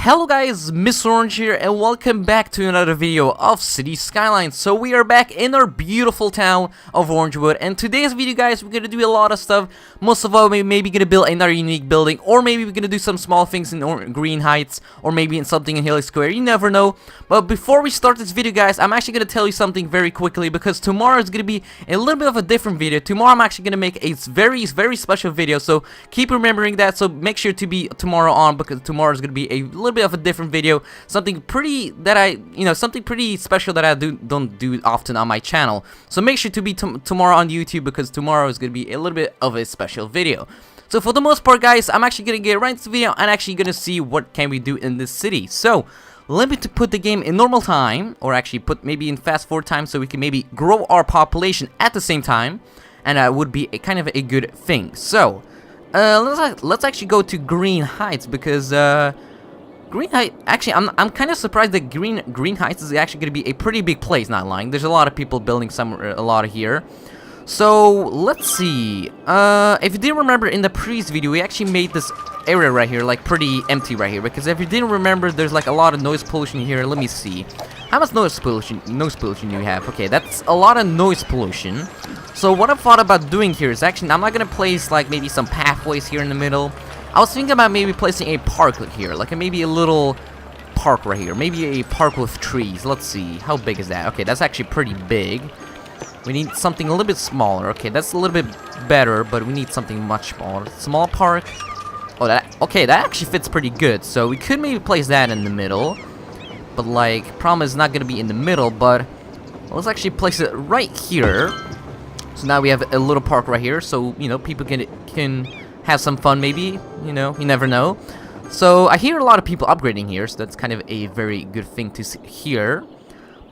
Hello guys, Mr.orange here and welcome back to another video of City Skylines. So we are back in our beautiful town of Orangewood, and today's video guys, we're gonna do a lot of stuff. Most of all, maybe gonna build another unique building, or maybe we're gonna do some small things in Green Heights, or maybe in something in Hilly Square, you never know. But before we start this video guys, I'm actually gonna tell you something very quickly, because tomorrow is gonna be a little bit of a different video. Tomorrow I'm actually gonna make a very special video, so keep remembering that. So make sure to be tomorrow on, because tomorrow is gonna be a little bit of a different video, something pretty something pretty special that I don't do often on my channel. So make sure to be tomorrow on YouTube, because tomorrow is gonna be a little bit of a special video. So for the most part guys, I'm actually gonna get right into the video and actually gonna see what can we do in this city. So let me put the game in normal time, or actually put maybe in fast forward time, so we can maybe grow our population at the same time, and that would be a kind of a good thing. So let's actually go to Green Heights, because Green Heights, actually, I'm kind of surprised that Green Heights is actually going to be a pretty big place, not lying. There's a lot of people building a lot here. So, let's see. If you didn't remember, in the previous video, we actually made this area right here, like, pretty empty right here. Because if you didn't remember, there's, like, a lot of noise pollution here. Let me see. How much noise pollution do you have? Okay, that's a lot of noise pollution. So, what I thought about doing here is actually, I'm not going to place, like, maybe some pathways here in the middle. I was thinking about maybe placing a park here, like maybe a little park right here, maybe a park with trees. Let's see, how big is that? Okay, that's actually pretty big. We need something a little bit smaller. Okay, that's a little bit better, but we need something much smaller. Small park. Oh, that actually fits pretty good. So we could maybe place that in the middle, but like, problem is not gonna be in the middle. But let's actually place it right here. So now we have a little park right here, so you know people can have some fun, maybe, you know, you never know. So I hear a lot of people upgrading here, so that's kind of a very good thing to see here.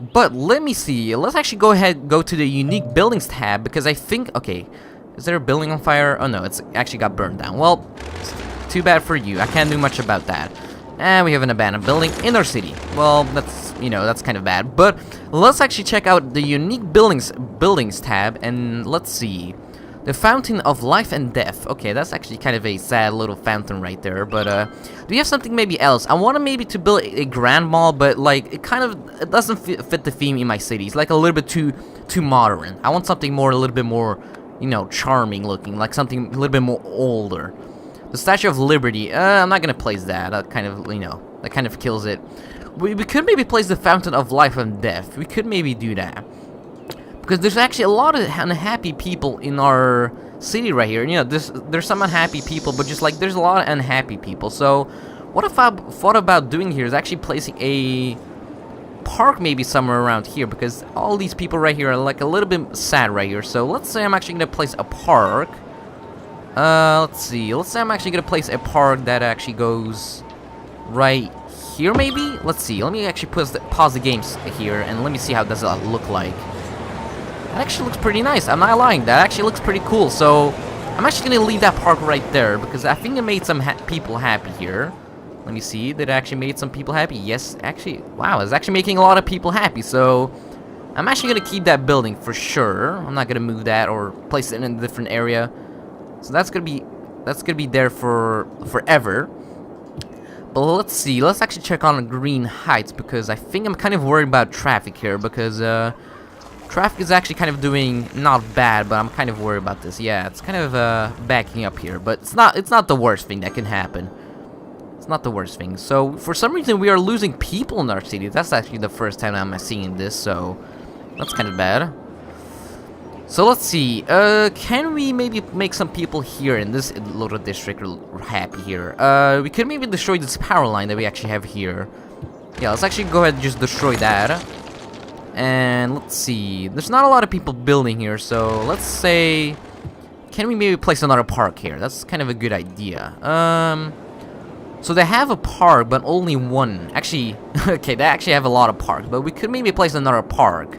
But let me see, let's actually go to the unique buildings tab, because I think, okay, is there a building on fire? Oh no, it's actually got burned down. Well, too bad for you, I can't do much about that. And we have an abandoned building in our city. Well, that's, you know, that's kind of bad. But let's actually check out the unique buildings tab, and let's see. The Fountain of Life and Death. Okay, that's actually kind of a sad little fountain right there. But do you have something maybe else? I want to maybe to build a grand mall, but like it doesn't fit the theme in my city. It's like a little bit too modern. I want something a little bit more, you know, charming looking, like something a little bit more older. The Statue of Liberty. I'm not gonna place that. That kind of, you know, that kind of kills it. We could maybe place the Fountain of Life and Death. We could maybe do that. Because there's actually a lot of unhappy people in our city right here. You know, there's some unhappy people, but just like there's a lot of unhappy people. So what if I thought about doing here is actually placing a park maybe somewhere around here, because all these people right here are like a little bit sad right here. So let's say I'm actually gonna place a park. Let's see. Let's say I'm actually gonna place a park that actually goes right here maybe. Let's see. Let me actually pause the games here and let me see how does it look like. That actually looks pretty nice, I'm not lying, that actually looks pretty cool. So, I'm actually going to leave that park right there, because I think it made some people happy here. Let me see, did it actually made some people happy? Yes, actually, wow, it's actually making a lot of people happy. So, I'm actually going to keep that building for sure. I'm not going to move that or place it in a different area. So that's going to be there for forever. But let's see, let's actually check on Green Heights, because I think I'm kind of worried about traffic here, because traffic is actually kind of doing not bad, but I'm kind of worried about this. Yeah, it's kind of backing up here, but it's not the worst thing that can happen. It's not the worst thing. So for some reason we are losing people in our city. That's actually the first time I'm seeing this, so that's kind of bad. So let's see. Can we maybe make some people here in this little district happy here? We could maybe destroy this power line that we actually have here. Yeah, let's actually go ahead and just destroy that. And let's see, there's not a lot of people building here, so let's say, can we maybe place another park here? That's kind of a good idea. So they have a park, but only one. Actually, okay, they actually have a lot of parks, but we could maybe place another park.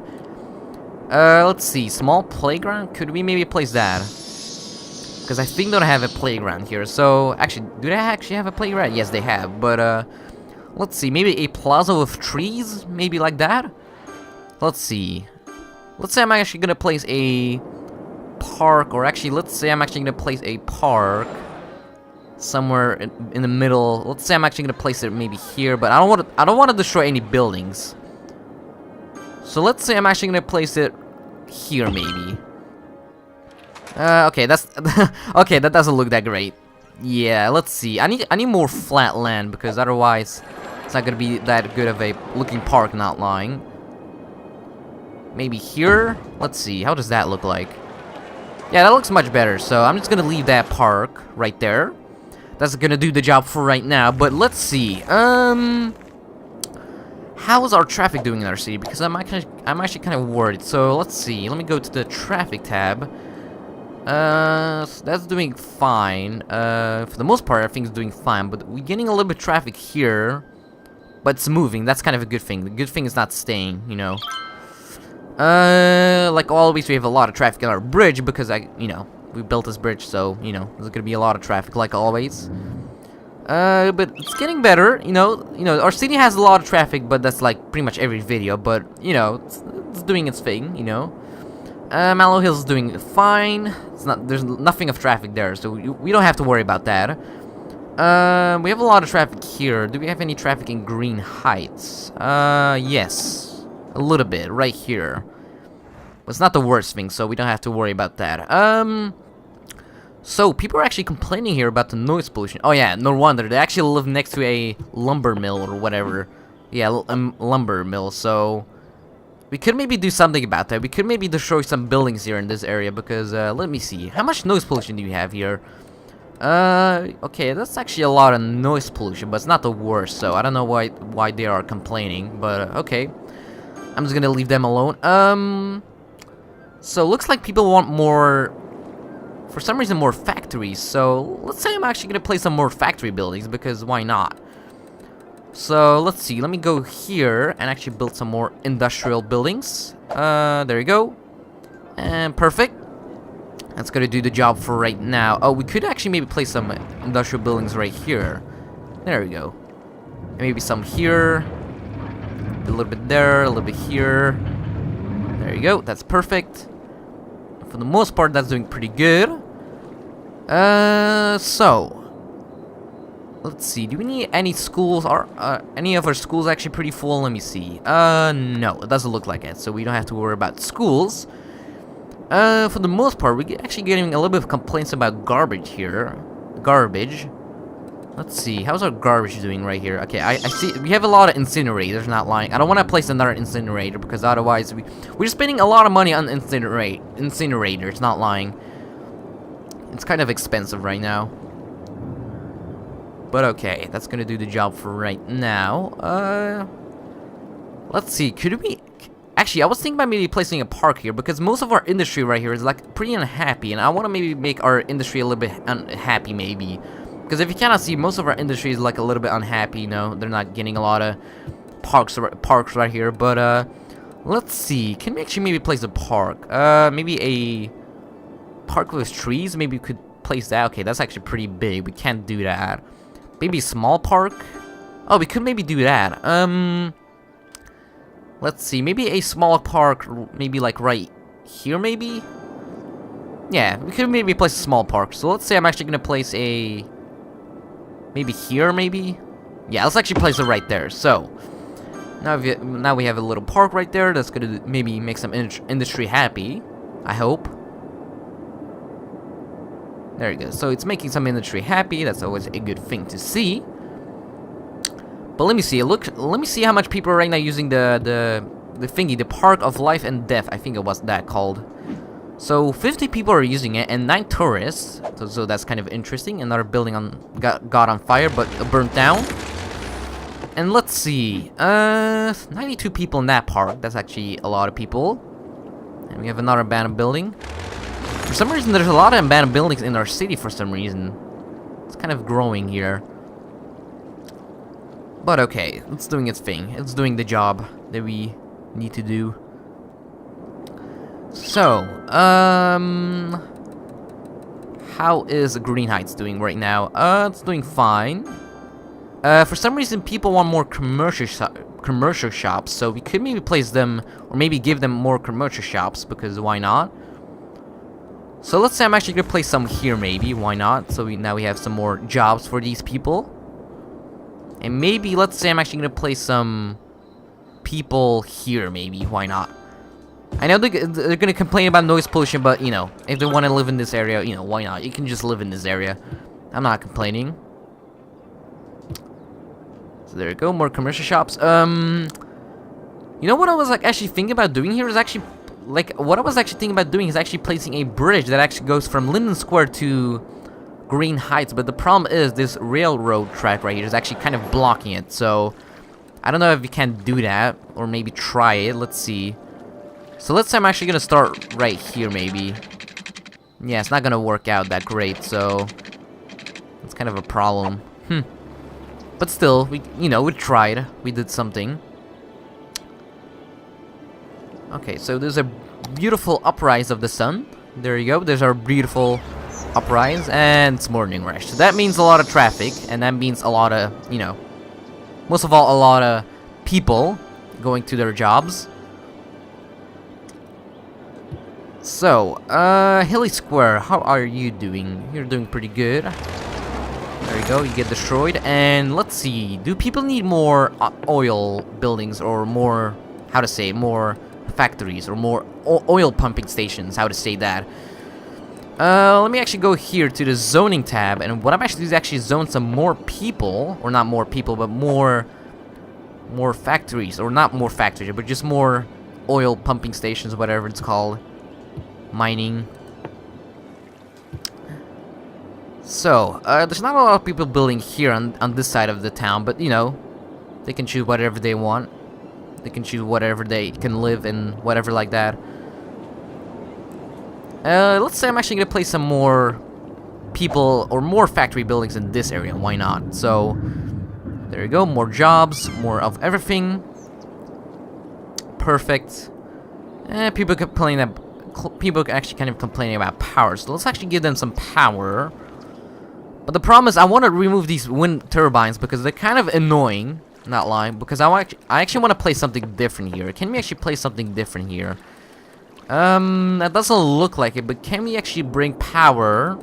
Let's see, small playground, could we maybe place that? Because I think they don't have a playground here, so, actually, do they actually have a playground? Yes, they have, but, let's see, maybe a plaza with trees, maybe like that? Let's see. Let's say I'm actually gonna place a park, or actually, let's say I'm actually gonna place a park somewhere in the middle. Let's say I'm actually gonna place it maybe here, but I don't want to destroy any buildings. So let's say I'm actually gonna place it here maybe. Okay, that's okay. That doesn't look that great. Yeah, let's see. I need more flat land because otherwise it's not gonna be that good of a looking park. Not lying. Maybe here. Let's see. How does that look like? Yeah, that looks much better. So I'm just gonna leave that park right there. That's gonna do the job for right now. But let's see. How is our traffic doing in our city? Because I'm actually kind of worried. So let's see. Let me go to the traffic tab. So that's doing fine. For the most part, everything's doing fine. But we're getting a little bit of traffic here, but it's moving. That's kind of a good thing. The good thing is not staying. You know. Like always, we have a lot of traffic on our bridge because we built this bridge, so there's gonna be a lot of traffic like always. But it's getting better, our city has a lot of traffic, but that's like pretty much every video, but, it's doing its thing, Mallow Hill's doing fine. There's nothing of traffic there, so we don't have to worry about that. We have a lot of traffic here. Do we have any traffic in Green Heights? Yes, a little bit, right here. But it's not the worst thing, so we don't have to worry about that. So, people are actually complaining here about the noise pollution. Oh yeah, no wonder. They actually live next to a lumber mill or whatever. Yeah, lumber mill, so we could maybe do something about that. We could maybe destroy some buildings here in this area because, let me see. How much noise pollution do you have here? Okay, that's actually a lot of noise pollution, but it's not the worst, so I don't know why they are complaining, but, okay. I'm just gonna leave them alone. So, looks like people want more... For some reason, more factories. So, let's say I'm actually going to place some more factory buildings, because why not? So, let's see. Let me go here and actually build some more industrial buildings. There you go. And perfect. That's going to do the job for right now. Oh, we could actually maybe place some industrial buildings right here. There we go. And maybe some here. A little bit there, a little bit here. There you go. That's perfect. For the most part, that's doing pretty good. So let's see. Do we need any schools? Are any of our schools actually pretty full? Let me see. No, it doesn't look like it. So we don't have to worry about schools. For the most part, we're actually getting a little bit of complaints about garbage here. Garbage. Let's see. How's our garbage doing right here? Okay, I see. We have a lot of incinerators. Not lying. I don't want to place another incinerator because otherwise we're spending a lot of money on incinerators. Not lying. It's kind of expensive right now. But okay, that's gonna do the job for right now. Let's see. Could we? Actually, I was thinking about maybe placing a park here because most of our industry right here is like pretty unhappy, and I want to maybe make our industry a little bit unhappy, maybe. Because if you cannot see, most of our industry is like a little bit unhappy, they're not getting a lot of parks right here, but let's see, can we actually maybe place a park? Maybe a park with trees, maybe we could place that. Okay, that's actually pretty big, we can't do that. Maybe a small park? Oh, we could maybe do that. Let's see, maybe a small park, maybe like right here, maybe? Yeah, we could maybe place a small park. So let's say I'm actually gonna place a... Maybe here, maybe? Yeah, let's actually place it right there. So, now we have a little park right there. That's gonna maybe make some industry happy. I hope. There you go. So, it's making some industry happy. That's always a good thing to see. But let me see. Let me see how much people are right now using the thingy, the Park of Life and Death. I think it was that called. So 50 people are using it and 9 tourists. So that's kind of interesting. Another building got on fire but burnt down. And let's see. 92 people in that park. That's actually a lot of people. And we have another abandoned building. For some reason, there's a lot of abandoned buildings in our city for some reason. It's kind of growing here. But okay, it's doing its thing. It's doing the job that we need to do. So, how is Green Heights doing right now? It's doing fine. For some reason, people want more commercial shops, so we could maybe place them, or maybe give them more commercial shops, because why not? So let's say I'm actually gonna place some here, maybe. Why not? So now we have some more jobs for these people. And maybe, let's say I'm actually gonna place some people here, maybe. Why not? I know they're gonna complain about noise pollution, but, you know, if they want to live in this area, you know, why not? You can just live in this area. I'm not complaining. So there you go, more commercial shops. You know what I was, like, actually thinking about doing here is actually... Like, what I was actually thinking about doing is actually placing a bridge that actually goes from Linden Square to Green Heights. But the problem is this railroad track right here is actually kind of blocking it. So, I don't know if you can do that. Or maybe try it. Let's see. So, let's say I'm actually going to start right here, maybe. Yeah, it's not going to work out that great. So, it's kind of a problem. But still, we tried. We did something. Okay, so there's a beautiful uprise of the sun. There you go. There's our beautiful uprise, and it's morning rush. So that means a lot of traffic, and that means a lot of, you know, most of all, a lot of people going to their jobs. So, Hilly Square, how are you doing? You're doing pretty good. There you go. You get destroyed, and let's see. Do people need more oil buildings or more? How to say more? Factories or more oil pumping stations, how to say that. Let me actually go here to the zoning tab, and what I'm actually doing is actually zone some more people, or not more people, but more factories, or not more factories, but just more oil pumping stations, whatever it's called, mining. So, there's not a lot of people building here on this side of the town, but you know, they can choose whatever they want. They can choose whatever they can live in, whatever like that. Let's say I'm actually gonna place some more people or more factory buildings in this area. Why not? So there you go, more jobs, more of everything. Perfect. People actually kind of complaining about power. So let's actually give them some power. But the problem is, I want to remove these wind turbines because they're kind of annoying. Not lying, because I actually want to play something different here. Can we actually play something different here? That doesn't look like it, but can we actually bring power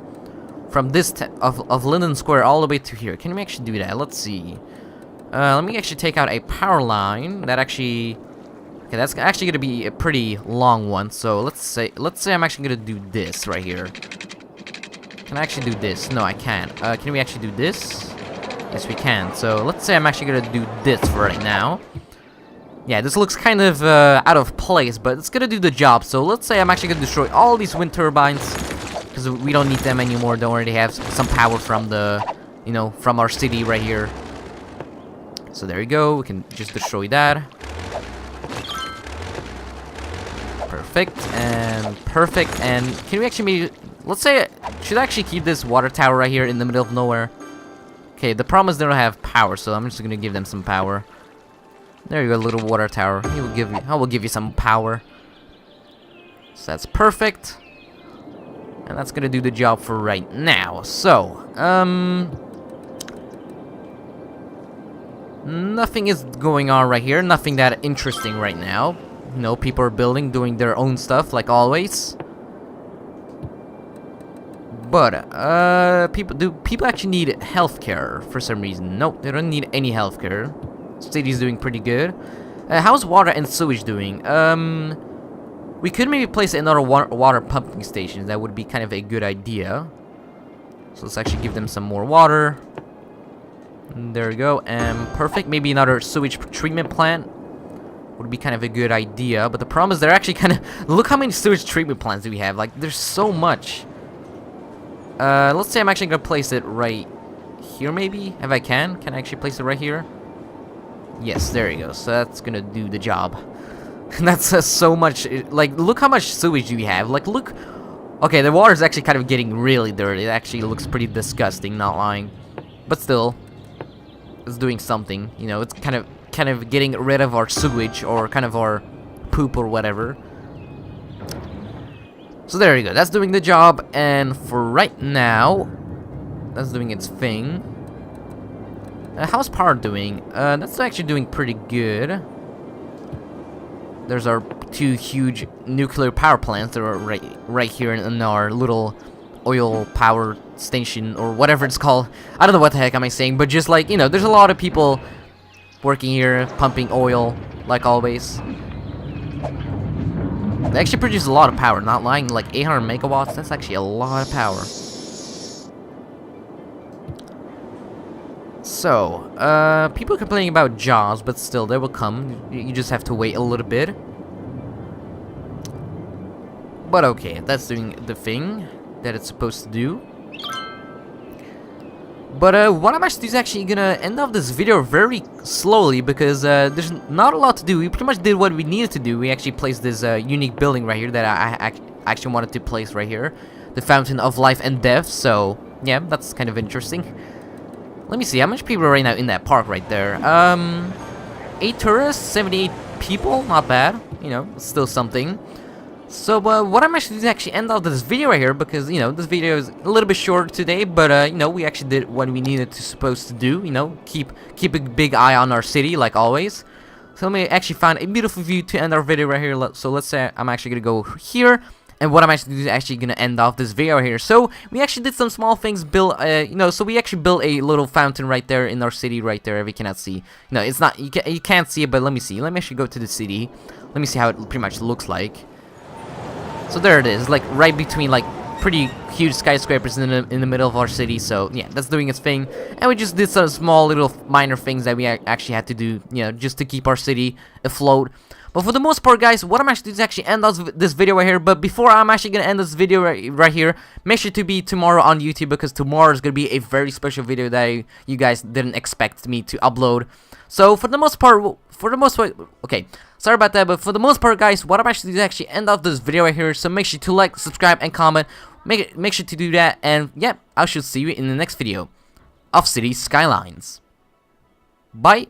from this of Linden Square all the way to here? Can we actually do that? Let's see. Let me actually take out a power line that actually... Okay, that's actually going to be a pretty long one. So let's say I'm actually going to do this right here. Can I actually do this? No, I can't. Can we actually do this? Yes, we can. So let's say I'm actually gonna do this for right now. Yeah, this looks kind of out of place, but it's gonna do the job. So let's say I'm actually gonna destroy all these wind turbines because we don't need them anymore. Don't already have some power from the, you know, from our city right here. So there you go. We can just destroy that. Perfect and perfect. And can we actually maybe, let's say, should I actually keep this water tower right here in the middle of nowhere? Okay, the problem is they don't have power, so I'm just gonna give them some power. There you go, little water tower. I will give you some power. So that's perfect. And that's gonna do the job for right now. So, nothing is going on right here. Nothing that interesting right now. You know, people are building, doing their own stuff, like always. But, people actually need healthcare for some reason? Nope, they don't need any healthcare. City's doing pretty good. How's water and sewage doing? We could maybe place another water pumping station. That would be kind of a good idea. So let's actually give them some more water. And there we go, and perfect. Maybe another sewage treatment plant would be kind of a good idea. But the problem is they're actually kind of... Look how many sewage treatment plants do we have. Like, there's so much. Let's say I'm actually gonna place it right here, maybe? If I can. Can I actually place it right here? Yes, there you go. So that's gonna do the job. That's so much... Like, look how much sewage we have. Like, look... Okay, the water's actually kind of getting really dirty. It actually looks pretty disgusting, not lying. But still, it's doing something. You know, it's kind of getting rid of our sewage, or kind of our poop or whatever. So there you go, that's doing the job, and for right now, that's doing its thing. How's power doing? That's actually doing pretty good. There's our two huge nuclear power plants that are right here in our little oil power station, or whatever it's called. I don't know what the heck am I saying, but just like, you know, there's a lot of people working here, pumping oil, like always. They actually produce a lot of power, not lying, like 800 megawatts, that's actually a lot of power. So, people complaining about jobs, but still, they will come. You just have to wait a little bit. But okay, that's doing the thing that it's supposed to do. But what I'm actually gonna end off this video very slowly, because there's not a lot to do. We pretty much did what we needed to do. We actually placed this unique building right here that I actually wanted to place right here. The Fountain of Life and Death, so yeah, that's kind of interesting. Let me see, how much people are right now in that park right there? 8 tourists, 78 people, not bad. You know, still something. So, what I'm actually doing is actually end off this video right here, because, you know, this video is a little bit short today, but, you know, we actually did what we needed to supposed to do, you know, keep a big eye on our city, like always. So, let me actually find a beautiful view to end our video right here. So, let's say I'm actually gonna go here, and what I'm actually doing is actually gonna end off this video right here. So, we actually did some small things, built, you know, so we actually built a little fountain right there in our city right there, if you cannot see. No, it's not, you can't see it, but let me see. Let me actually go to the city. Let me see how it pretty much looks like. So there it is, like right between like pretty huge skyscrapers in the middle of our city. So yeah, that's doing its thing, and we just did some small little minor things that we actually had to do, you know, just to keep our city afloat. But for the most part, guys, what I'm actually doing is actually end this video right here. But before I'm actually gonna end this video right here, make sure to be tomorrow on YouTube, because tomorrow is gonna be a very special video that you guys didn't expect me to upload. So for the most part, okay, sorry about that, but for the most part, guys, what I'm actually doing is actually end off this video right here. So make sure to like, subscribe, and comment. Make sure to do that, and yeah, I shall see you in the next video of City Skylines. Bye.